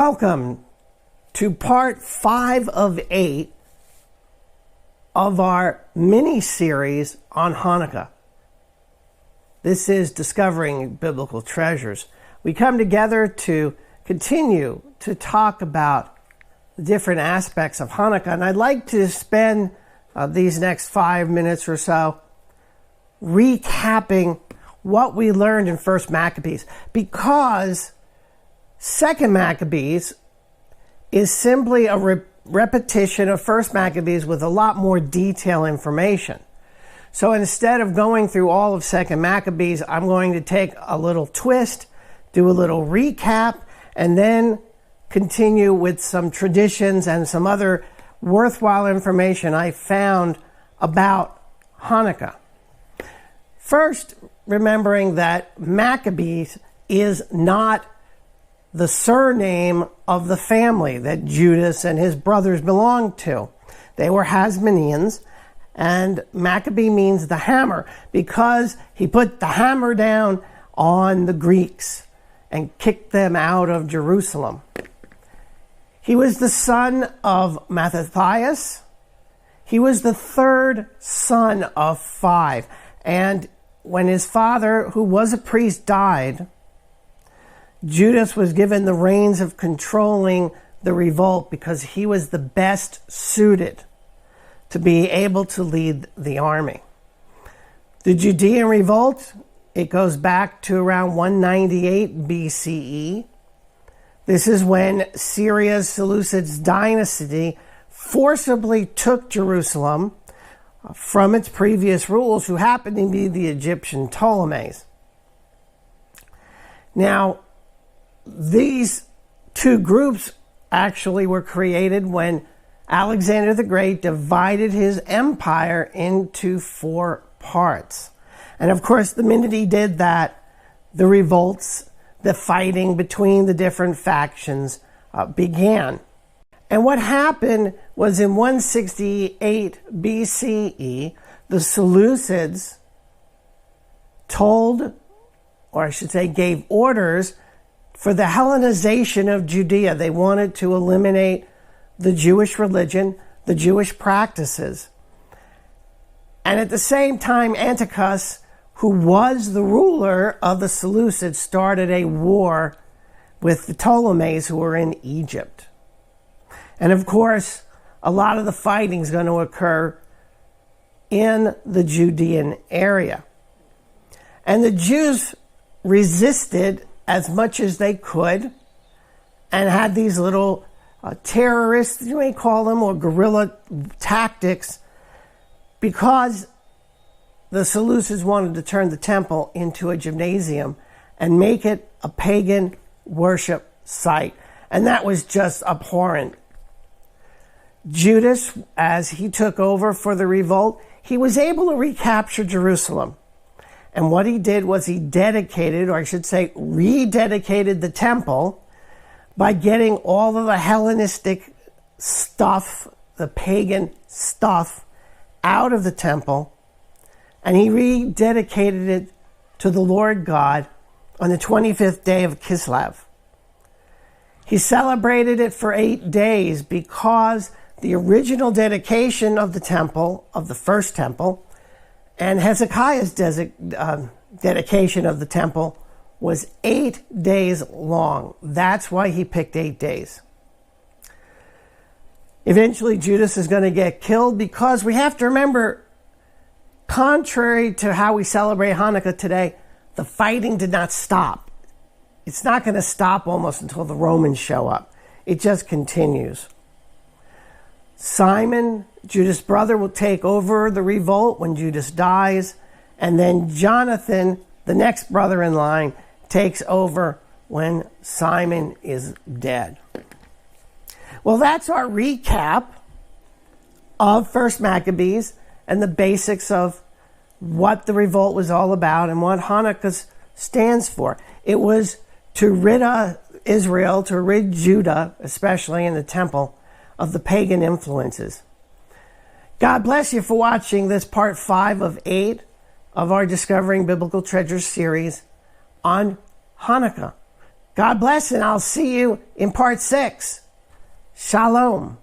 Welcome to part 5 of 8 of our mini-series on Hanukkah. This is Discovering Biblical Treasures. We come together to continue to talk about the different aspects of Hanukkah, and I'd like to spend these next 5 minutes or so recapping what we learned in 1 Maccabees, because 2 Maccabees is simply a repetition of 1 Maccabees with a lot more detailed information. So instead of going through all of 2 Maccabees, I'm going to take a little twist, do a little recap, and then continue with some traditions and some other worthwhile information I found about Hanukkah. First, remembering that Maccabees is not the surname of the family that Judas and his brothers belonged to. They were Hasmoneans, and Maccabee means the hammer because he put the hammer down on the Greeks and kicked them out of Jerusalem. He was the son of Mattathias. He was the third son of 5. And when his father, who was a priest, died, Judas was given the reins of controlling the revolt because he was the best suited to be able to lead the army. The Judean revolt, it goes back to around 198 BCE. This is when Syria's Seleucid dynasty forcibly took Jerusalem from its previous rulers, who happened to be the Egyptian Ptolemies. Now, these two groups actually were created when Alexander the Great divided his empire into 4 parts. And of course, the minute he did that, the revolts, the fighting between the different factions began. And what happened was in 168 BCE, the Seleucids told, or I should say gave orders for the Hellenization of Judea. They wanted to eliminate the Jewish religion, the Jewish practices. And at the same time, Antiochus, who was the ruler of the Seleucids, started a war with the Ptolemies, who were in Egypt. And of course, a lot of the fighting is going to occur in the Judean area. And the Jews resisted as much as they could and had these little terrorists, you may call them, or guerrilla tactics, because the Seleucids wanted to turn the temple into a gymnasium and make it a pagan worship site. And that was just abhorrent. Judas, as he took over for the revolt, he was able to recapture Jerusalem. And what he did was he dedicated, or I should say rededicated, the temple by getting all of the Hellenistic stuff, the pagan stuff, out of the temple. And he rededicated it to the Lord God on the 25th day of Kislev. He celebrated it for 8 days because the original dedication of the temple, of the first temple, and Hezekiah's dedication of the temple was 8 days long. That's why he picked 8 days. Eventually, Judas is going to get killed because we have to remember, contrary to how we celebrate Hanukkah today, the fighting did not stop. It's not going to stop almost until the Romans show up. It just continues. Simon, Judas' brother, will take over the revolt when Judas dies, and then Jonathan, the next brother in line, takes over when Simon is dead. Well, that's our recap of 1 Maccabees and the basics of what the revolt was all about and what Hanukkah stands for. It was to rid Israel, to rid Judah, especially in the temple, of the pagan influences. God bless you for watching this part 5 of 8 of our Discovering Biblical Treasures series on Hanukkah. God bless, and I'll see you in part 6. Shalom.